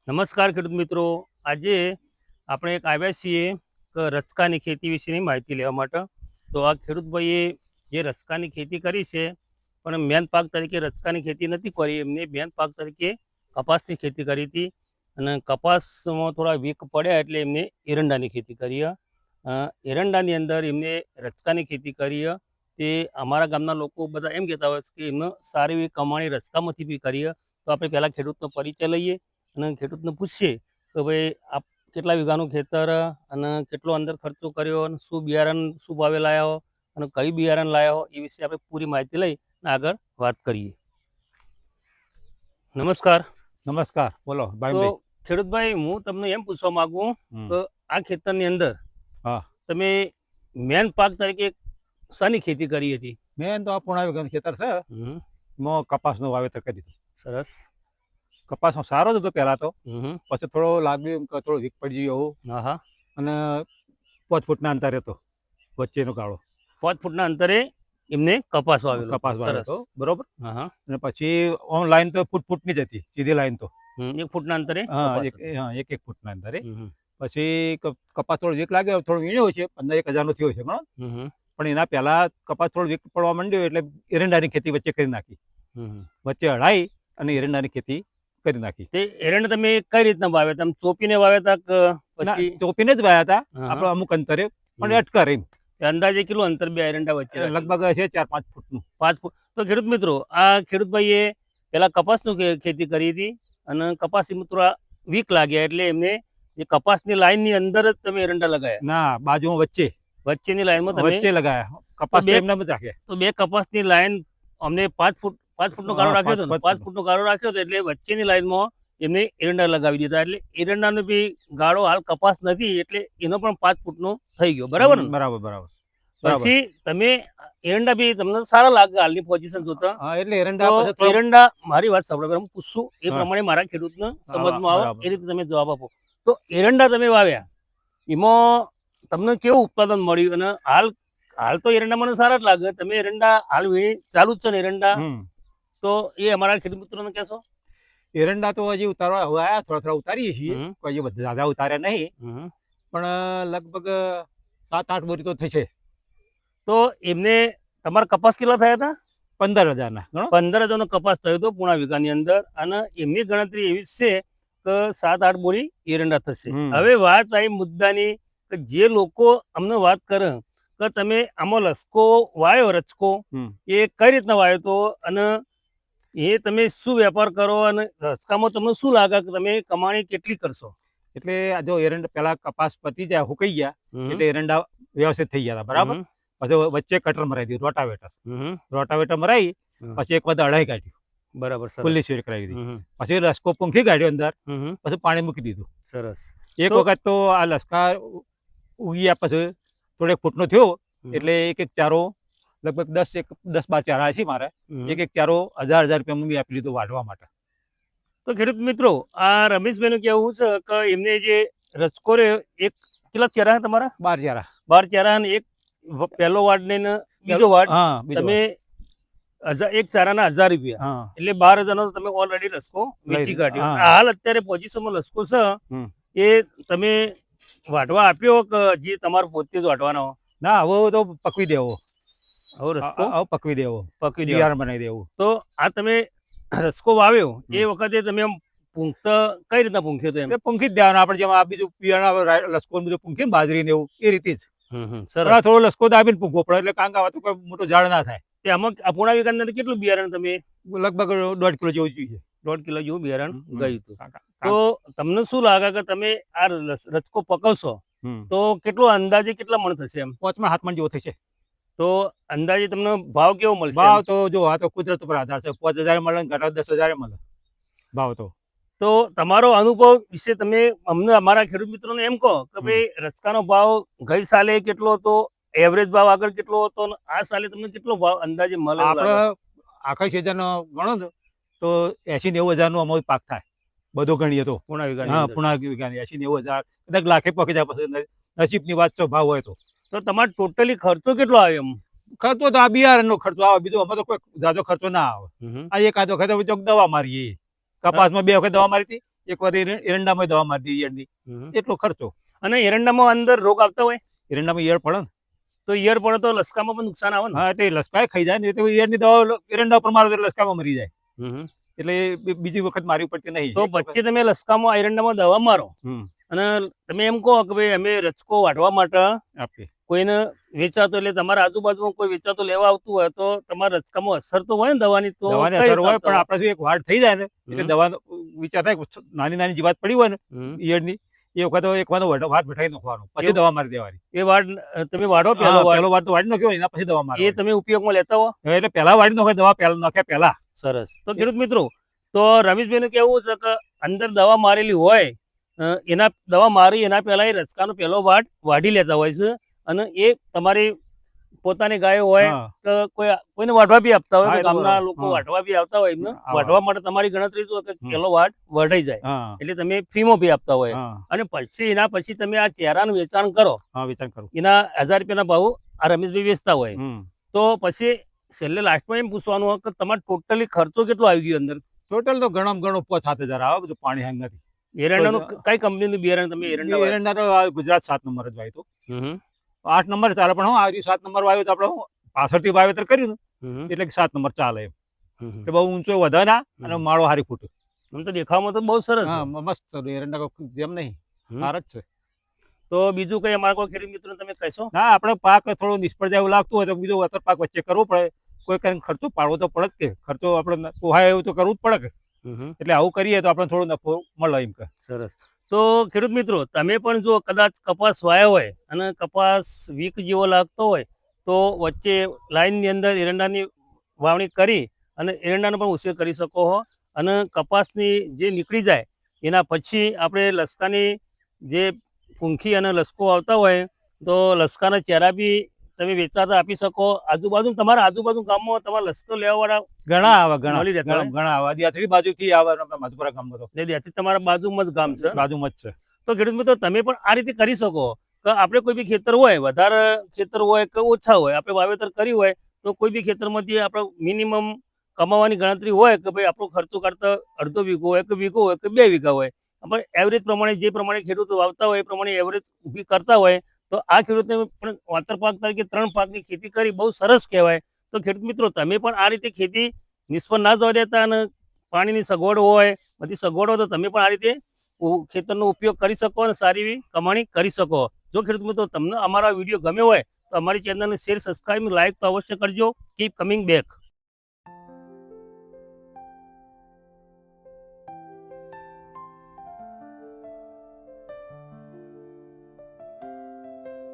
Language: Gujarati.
નમસ્કાર ખેડૂત મિત્રો, આજે આપણે એક આવ્યા છીએ કે રચકાની ખેતી વિશેની માહિતી લેવા માટે. તો આ ખેડૂત ભાઈએ જે રચકાની ખેતી કરી છે, પણ મેન પાક તરીકે રચકાની ખેતી નથી કરી, એમને મેન પાક તરીકે કપાસની ખેતી કરી હતી. અને કપાસમાં થોડા વીક પડ્યા એટલે એમને એરંડાની ખેતી કરી. એરંડાની અંદર એમને રચકાની ખેતી કરી. તે અમારા ગામના લોકો બધા એમ કહેતા હોય છે કે એમને સારી એવી કમાણી રચકામાંથી બી કરી. તો આપણે પહેલાં ખેડૂતનો પરિચય લઈએ અને ખેડૂતને પૂછીએ કે ભાઈ આપ કેટલા વીઘાનું ખેતર અને કેટલો અંદર ખર્ચો કર્યો અને શું બિયારણ શું ભાવે લાવ્યો અને કઈ બિયારણ લાવ્યો એ વિશે આપણે પૂરી માહિતી લઈ અને આગળ વાત કરીએ. નમસ્કાર. નમસ્કાર, બોલો તો ભાઈ. ખેડૂતભાઈ, હું તમને એમ પૂછવા માંગુ કે આ ખેતરની અંદર હા, તમે મેન પાક તરીકે શાની ખેતી કરી હતી? મેં તો આ પૂર્ણા વીઘાનું ખેતર છે. હમ, એમાં કપાસનું વાવેતર કરી દીધું. સરસ. કપાસમાં સારો જ હતો પહેલા તો, હમ, પછી થોડો લાગ્યું એમ કે થોડો વીક પડી ગયો એવું. હા હા. અને 5 ફૂટના અંતરે હતો વચ્ચેનો ગાળો. 5 ફૂટના અંતરે એમને કપાસ વાવેલો. કપાસ વાવ્યો હતો, બરોબર. હા હા. અને પછી ઓન લાઈન તો ફૂટની જ હતી, સીધી લાઈન તો. 1 ફૂટના અંતરે હા, કપાસ એક ફૂટના અંતરે. હમ, પછી કપાસ થોડો વીક લાગ્યો, થોડો વીણ્યો છે, 15,000 થયો છે ઘણો. હમ, પણ એના પહેલા કપાસ થોડો વીક પડવા માંડ્યો એટલે એરંડાની ખેતી વચ્ચે કરી નાખી. હમ. વચ્ચે અડાઈ અને એરંડાની ખેતી કરી નાખી. તે એરંડા તમે કઈ રીતના વાવ્યા? તમે ચોપીને વાવ્યા હતા કે ના, પછી ચોપીને જ વાયા હતા હા, આપણે અમુક અંતરે, પણ હમ. અટકા રહી. અંદાજે કેટલું અંતર બે એરંડા વચ્ચે રાખ્યું? લગભગ છે 4-5 ફૂટનું. 5 ફૂટ. તો ખેડૂત મિત્રો, આ ખેડૂતભાઈએ પેલા કપાસનું ખેતી કરી હતી અને કપાસ થોડા વીક લાગ્યા એટલે એમને એ કપાસની લાઈનની અંદર જ તમે એરંડા લગાયા? ના, બાજુમાં વચ્ચેની લાઈનમાં તમે વચ્ચે લગાયા. કપાસ બે- તો એમને જ રાખ્યા. તો બે કપાસની લાઈન અમને 5 ફૂટનો ગાળો હા, રાખ્યો હતો ને? 5 5 ફૂટનો ગાળો રાખ્યો હતો એટલે વચ્ચેની લાઈનમાં એમને એરંડા લગાવી દીધા. એટલે એરંડાનો બી ગાળો હાલ કપાસ નથી એટલે એનો પણ 5 ફૂટનો થઈ ગયો. બરાબર ને? બરાબર. પછી તમે એરંડા બી તમને સારા લાગે હાલની પોઝિશન જોતા? હા, એટલે એરંડા તો પછી થોડો- એરંડા, મારી વાત સાંભળો, હું પૂછું એ હા. પ્રમાણે મારા ખેડૂતને હા, સમજમાં આવે બરાબર. એ રીતે તમે જવાબ આપો. તો એરંડા તમે વાવ્યા, એમાં તમને કેવું ઉત્પાદન મળ્યું? અને હાલ તો એરંડા મને સારા જ લાગે. તમે એરંડા હાલ વીણી ચાલુ જ છે ને એરંડા? હમ. તો એ અમારા ખેડૂત મિત્રોને કહેશો? એરંડા તો હજી ઉતારવા હવે આયા, થોડા ઉતારીએ છીએ. હમ. કોઈ બધા દાદા ઉતાર્યા નહીં, હમ. પણ લગભગ 7-8 બોરી તો થઈ છે. તો એમને તમારા કપાસ કેટલા થયા હતા? 15,000 ગણો. 15,000નો કપાસ થયો હતો પૂર્ણા વીઘાની અંદર. અને એમની ગણતરી એવી છે કે 7-8 બોરી એરંડા થશે. હમ. હવે વાત આવી મુદ્દાની કે જે લોકો અમને વાત કરે કે તમે આમાં લસકો વાયો, રચકો, હમ. એ કઈ રીતના વાયો તો, અને એ તમે શું વેપાર કરો અને રચકામાં તમને શું લાગે કે તમે કમાણી કેટલી કરશો? એટલે આ જો એરંડા પેલા કપાસ પતી જાય, હુકાઈ ગયા, હમ. એટલે એરંડા વ્યવસ્થિત થઈ ગયા હતા, બરાબર. હમ. પછી વચ્ચે કટર મરાઈ દીધું, હમ. રોટાવેટર મરાઈ. હમ. પછી એક વખત અડાઈ કાઢ્યું, બરાબર. સરસ. ખુલ્લી શેર કરાવી દીધી. હમ. પછી રસકો પૂંખી કાઢ્યો અંદર, હમ. પછી પાણી મૂકી દીધું. સરસ. એક તો- વખત તો આ લસકા ઉગ્યા પછી થોડેક ફૂટનો થયો, હમ. એટલે એક ચારો લગભગ 10-12 ચારા છે મારે. હમ. એક ચારો 1,000 રૂપિયા મેં આપી દીધું વાઢવા માટે. તો ખેડૂત મિત્રો, આ રમેશભાઈનું કહેવું છે કે એમને જે રચકો રહ્યો, એક કેટલા ચહેરા છે તમારા? 12 ચારા. 12 ચહેરા અને એક પહેલો વાર્ડ ને બીજો વાર્ડ, હા, બીજો તમે એક ચારાના 1,000 રૂપિયા, હા. એટલે 12,000નો તમે ઓલરેડી લસકો વેચી કાઢ્યો. હા. હાલ અત્યારે પોઝિશનમાં લસકો છે હમ. એ તમે વાટવા આપ્યો કે જે તમારે પોતે જ વાટવાનો? ના, હવે તો પકવી દેવો. હવે રસકો હવે પકવી દેવો, પકવી દેવાનો. બિયારણ બનાવી દેવું. તો આ તમે રસકો વાવ્યો હમ. એ વખતે તમે આમ પૂંખતા કઈ રીતના પૂંખ્યો હતો? એમ એ પૂંખી જ દેવાનું. આપણે જેમ આ બીજું બિયારણ લસકો ને બધું પૂંખીએ ને બાજરી ને એવું, એ રીતે જ. સરસ. પણ આ થોડો લસકો દાબીને પૂંખવો પડે, એટલે કાંક આવે તો કોઈ મોટો ઝાડ ના થાય. તે આમાં આ પૂર્ણા વીઘાની અંદર કેટલું બિયારણ તમે? લગભગ 1.5 કિલો જેવું જોઈએ. 1.5 કિલો જેવું બિયારણ હમ. ગયું હતું. કાકા. તો તમને શું લાગે કે તમે આ રચકો પકવશો હમ. તો કેટલો અંદાજે કેટલા મણ થશે? એમ 5માં 7 મણ જેવો થશે. તો અંદાજે તમને ભાવ કેવો મળશે? ભાવ તો જો આ તો કુદરત ઉપર આધાર છે. 5,000 મળે ને ઘટા 10,000 મળે ભાવ તો. તો તમારો અનુભવ વિશે તમે અમને અમારા ખેડૂત મિત્રોને એમ કહો કે ભાઈ રચકાનો ભાવ ગઈ સાલે કેટલો હતો, એવરેજ ભાવ આગળ કેટલો હતો, અને આ સાલે તમને કેટલો ભાવ અંદાજે મળે? આપણે આખા સિઝન ગણો ને તો 80-90 હજારનો અમારો પાક થાય, બધો ગણીએ તો. પૂર્ણા વીઘાની હા, અંદર. પૂર્ણા વીઘાની 80-90 હજાર, કદાચ લાખે પકી જાય. પછી નસીબની વાત છે, ભાવ હોય તો. તો તમારો ટોટલી ખર્ચો કેટલો આવ્યો? એમ ખર્ચો તો આ બિયારણનો ખર્ચો આવે, બીજો અમે તો કોઈ જાજો ખર્ચો ના આવે. આ એકાદો વખત દવા મારીએ. કપાસમાં 2 વખત દવા મારી હતી, એકવાર એરંડામાં દવા મારી દઈએ ઈયળની, એટલો ખર્ચો. અને એરંડામાં અંદર રોગ આવતા હોય એરંડામાં ઈયળ પડે ને, તો ઈયર પડે તો લસકામાં પણ નુકસાન આવે ને. હા એટલે લસકાય ખાઈ જાય ને, એટલે ઈયળની દવા એરંડા ઉપર મારો તો લસકામાં મરી જાય. હમ. એટલે બીજી વખત મારવી પડતી નહીં. તો પછી તમે લસકામાં એરંડામાં દવા મારો હમ. અને તમે એમ કહો કે ભાઈ અમે રચકો વાઢવા માટે આપીએ. કોઈને વેચાતો, એટલે તમારા આજુબાજુમાં કોઈ વેચાતો લેવા આવતું હોય તો તમારા રચકામાં અસર તો હોય ને દવાની, તો દવાની કઈ અસર હોય, રીતે પણ આપણે જો એક વાડ થઈ જાય ને એટલે હમ. દવાનો વિચાર થાય કે નાની નાની જીવાત પડી હોય ને હમ. ઈયળની, એ વખત એક વાર હાથ બેઠાઈ નાખવાનો, પછી એવું? દવા મારી દેવાની. એ વાડ તમે વાઢો હા, પેલો વાડ, પેલો વાડ તો વાડી નાખ્યો, એના પછી દવા એ મારવાની. તમે ઉપયોગમાં લેતા હો. એટલે પહેલા વાડી નાખે દવા, પહેલા નાખ્યા પહેલા. સરસ. તો ખેડૂત મિત્રો, તો રમેશભાઈ નું કેવું છે કે અંદર દવા મારેલી હોય એના દવા મારી એના પહેલા એ રચકાનો પહેલો વાડ વાઢી લેતા હોય છે, અને એ તમારી પોતાની ગાયો હોય હા. કે કોઈને વાઢવા બી આપતા હોય, હા, કે એ તો ગામના બરાબર. લોકો હા. વાઢવા બી આવતા હોય એમને આવા. વાઢવા માટે તમારી ગણતરી શું કે હમ. પહેલો વાડ વઢાઈ જાય, હા. એટલે તમે ફ્રીમાં બી આપતા હોય. હા. અને પછી એના પછી તમે આ ચેરાનું વેચાણ કરો, હા, વિચાર કરું. એના 1000 રૂપિયાના ભાવ આ રમેશભાઈ વેચતા હોય, હમ. તો પછી છેલ્લે લાસ્ટમાં એમ પૂછવાનું હોય કે તમારે ટોટલી ખર્ચો કેટલો આવી ગયો અંદર? ટોટલ તો ઘણો ઘણો 5-7 હજાર આવે, બધું પાણી હાંગ નથી. એરંડાનું તો કઈ કંપનીનું બિયારણ તમે એરંડા વાવ્યા? એરંડા તો આ ગુજરાત 7 નંબર જ વાવ્યું હતું. હમ. 8 નંબર ચાલે, પણ હું આ 7 નંબર વાવ્યું તો આપણે પાછળથી વાવેતર કર્યું ને, હમ. એટલે કે 7 નંબર ચાલે એમ. હમ. એટલે બહુ ઊંચો વધે ના, અને હમ. માળો હારી ફૂટે. આમ તો દેખાવામાં તો બહુ સરસ છે. હા, મસ્ત એરંડા કોઈ જેમ નહીં, હમ. સારા જ છે. તો બીજું કઈ અમારા કોઈ ખેડૂત મિત્રો તમે કહેશો? ના, આપણે પાક થોડો નિષ્ફળ જાય એવું લાગતું હોય તો બીજો વળતર પાક વચ્ચે કરવો પડે. કોઈ કઈ ખર્ચો પાડવો તો પડે જ, કે ખર્ચો આપણે પોહાય એવું તો કરવું જ પડે કે. હમ. એટલે આવું કરીએ તો આપણે થોડો નફો મળે એમ કે. સરસ. તો ખેડૂત મિત્રો, તમે પણ જો કદાચ કપાસ વાયો હોય અને કપાસ વીક જેવો લાગતો હોય તો વચ્ચે લાઈનની અંદર એરંડાની વાવણી કરી અને એરંડાનો પણ ઉછેર કરી શકો છો. અને કપાસની જે નીકળી જાય એના પછી આપણે લસકાની જે પૂંખી અને લસકો આવતા હોય તો લસકાના ચેરા બી તમે વેચાતા આપી શકો. આજુબાજુ તમારા આજુબાજુ ગામમાં તમારા લસકો લેવાવાળા ઘણા આવે, મળી રહેતા હોય? ઘણા આવે. દિયાત્રી બાજુથી આવે, આપણા મધુપુરા ગામમાં તો ને ત્યાંથી તમારા બાજુમાં જ ગામ છે. બાજુમાં જ છે. તો ખેડૂત મિત્રો, તમે પણ આ રીતે કરી શકો કે આપણે કોઈ બી ખેતર હોય, વધારે ખેતર હોય કે ઓછા હોય, આપણે વાવેતર કર્યું હોય તો કોઈ બી ખેતરમાંથી આપણે મિનિમમ કમાવાની ગણતરી હોય કે ભાઈ આપણો ખર્ચો કરતા અડધો વીઘો હોય કે વીઘો હોય કે 2 વીઘા હોય, આપણે એવરેજ પ્રમાણે જે પ્રમાણે ખેડૂતો વાવતા હોય એ પ્રમાણે એવરેજ ઊભી કરતા હોય, તો આ ખેડૂતને પણ વાતર પાક તરીકે 3 પાકની ખેતી કરી બહુ સરસ કહેવાય. તો ખેડૂત મિત્રો, તમે પણ આ રીતે ખેતી નિષ્ફળ ના જવા દેતા, અને પાણીની સગવડ હોય, બધી સગવડ હોય, તો તમે પણ આ રીતે ખેતરનો ઉપયોગ કરી શકો અને સારી એવી કમાણી કરી શકો. જો ખેડૂત મિત્રો તમને અમારા વિડીયો ગમ્યો હોય તો અમારી ચેનલને શેર, સબસ્ક્રાઇબ, લાઇક તો અવશ્ય કરજો. Keep coming back.